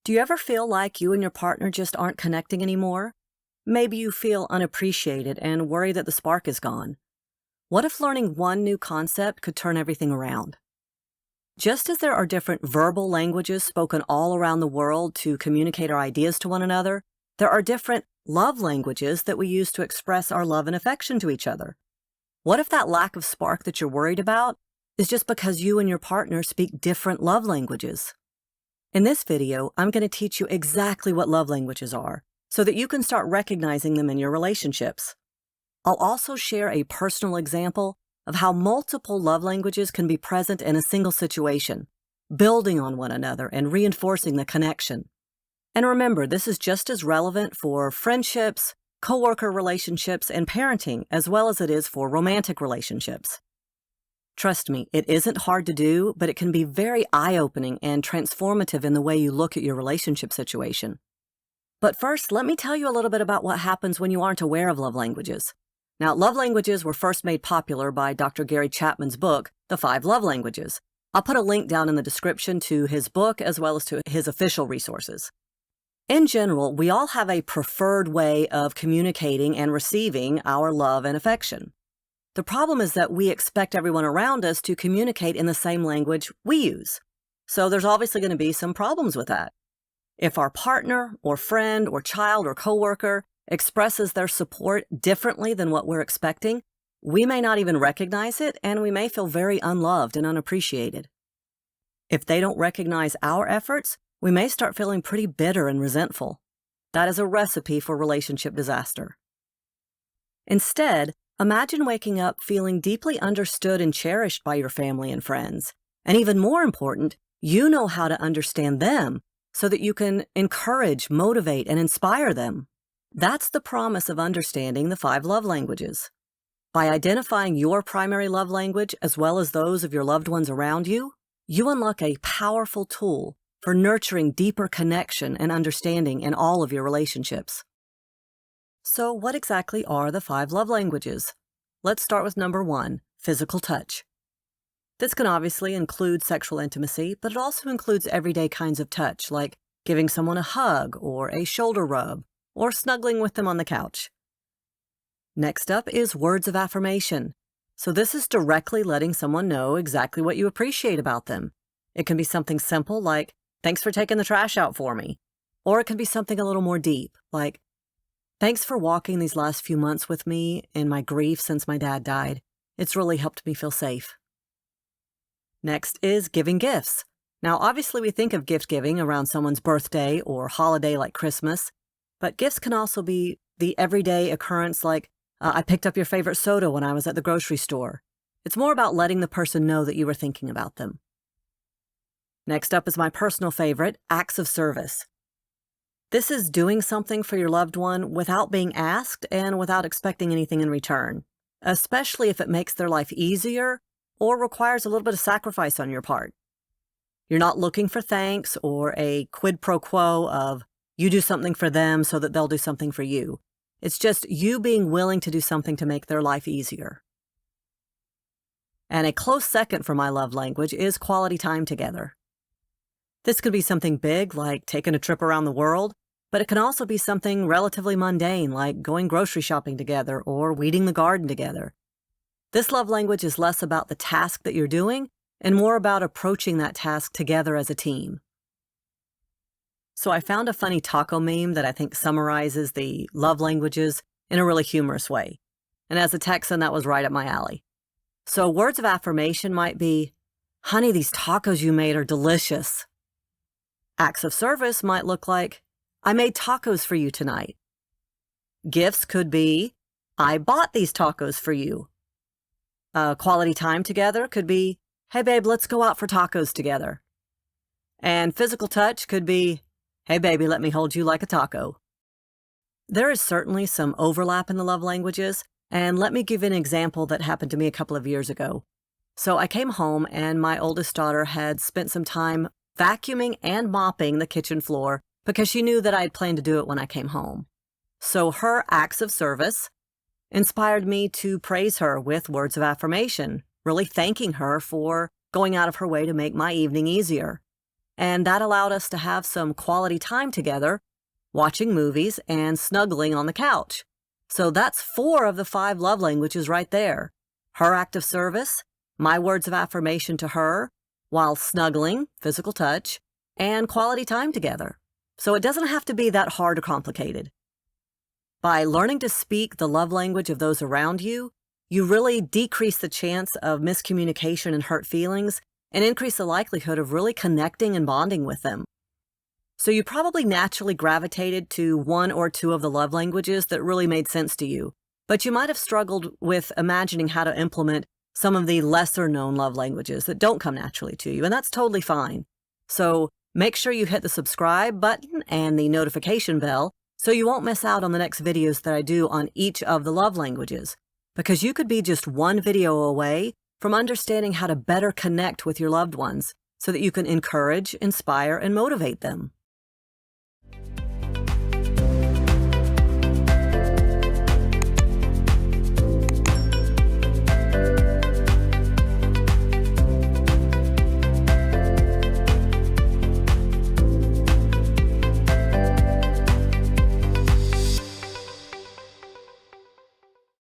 Do you ever feel like you and your partner just aren't connecting anymore? Maybe you feel unappreciated and worry that the spark is gone. What if learning one new concept could turn everything around? Just as there are different verbal languages spoken all around the world to communicate our ideas to one another, there are different love languages that we use to express our love and affection to each other. What if that lack of spark that you're worried about is just because you and your partner speak different love languages? In this video, I'm going to teach you exactly what love languages are so that you can start recognizing them in your relationships. I'll also share a personal example of how multiple love languages can be present in a single situation, building on one another and reinforcing the connection. And remember, this is just as relevant for friendships, coworker relationships, and parenting, as well as it is for romantic relationships. Trust me, it isn't hard to do, but it can be very eye-opening and transformative in the way you look at your relationship situation. But first, let me tell you a little bit about what happens when you aren't aware of love languages. Now, love languages were first made popular by Dr. Gary Chapman's book, The 5 Love Languages. I'll put a link down in the description to his book as well as to his official resources. In general, we all have a preferred way of communicating and receiving our love and affection. The problem is that we expect everyone around us to communicate in the same language we use. So there's obviously going to be some problems with that. If our partner or friend or child or coworker expresses their support differently than what we're expecting, we may not even recognize it, and we may feel very unloved and unappreciated. If they don't recognize our efforts, we may start feeling pretty bitter and resentful. That is a recipe for relationship disaster. Instead, imagine waking up feeling deeply understood and cherished by your family and friends. And even more important, you know how to understand them so that you can encourage, motivate, and inspire them. That's the promise of understanding the 5 love languages. By identifying your primary love language as well as those of your loved ones around you, you unlock a powerful tool for nurturing deeper connection and understanding in all of your relationships. So what exactly are the 5 love languages? Let's start with number 1, physical touch. This can obviously include sexual intimacy, but it also includes everyday kinds of touch, like giving someone a hug or a shoulder rub, or snuggling with them on the couch. Next up is words of affirmation. So this is directly letting someone know exactly what you appreciate about them. It can be something simple like, "Thanks for taking the trash out for me." Or it can be something a little more deep, like, "Thanks for walking these last few months with me in my grief since my dad died. It's really helped me feel safe." Next is giving gifts. Now, obviously we think of gift giving around someone's birthday or holiday like Christmas, but gifts can also be the everyday occurrence like, "I picked up your favorite soda when I was at the grocery store." It's more about letting the person know that you were thinking about them. Next up is my personal favorite, acts of service. This is doing something for your loved one without being asked and without expecting anything in return, especially if it makes their life easier or requires a little bit of sacrifice on your part. You're not looking for thanks or a quid pro quo of you do something for them so that they'll do something for you. It's just you being willing to do something to make their life easier. And a close second for my love language is quality time together. This could be something big like taking a trip around the world, but it can also be something relatively mundane like going grocery shopping together or weeding the garden together. This love language is less about the task that you're doing and more about approaching that task together as a team. So I found a funny taco meme that I think summarizes the love languages in a really humorous way. And as a Texan, that was right up my alley. So words of affirmation might be, "Honey, these tacos you made are delicious." Acts of service might look like, "I made tacos for you tonight." Gifts could be, "I bought these tacos for you." Quality time together could be, "Hey babe, let's go out for tacos together." And physical touch could be, "Hey baby, let me hold you like a taco." There is certainly some overlap in the love languages, and let me give you an example that happened to me a couple of years ago. So I came home and my oldest daughter had spent some time vacuuming and mopping the kitchen floor because she knew that I had planned to do it when I came home. So her acts of service inspired me to praise her with words of affirmation, really thanking her for going out of her way to make my evening easier. and that allowed us to have some quality time together, watching movies and snuggling on the couch. So that's 4 of the 5 love languages right there. Her act of service, my words of affirmation to her, while snuggling, physical touch, and quality time together. So it doesn't have to be that hard or complicated. By learning to speak the love language of those around you, you really decrease the chance of miscommunication and hurt feelings, and increase the likelihood of really connecting and bonding with them. So you probably naturally gravitated to 1 or 2 of the love languages that really made sense to you, but you might have struggled with imagining how to implement some of the lesser-known love languages that don't come naturally to you, and that's totally fine. So make sure you hit the subscribe button and the notification bell so you won't miss out on the next videos that I do on each of the love languages, because you could be just one video away from understanding how to better connect with your loved ones so that you can encourage, inspire, and motivate them.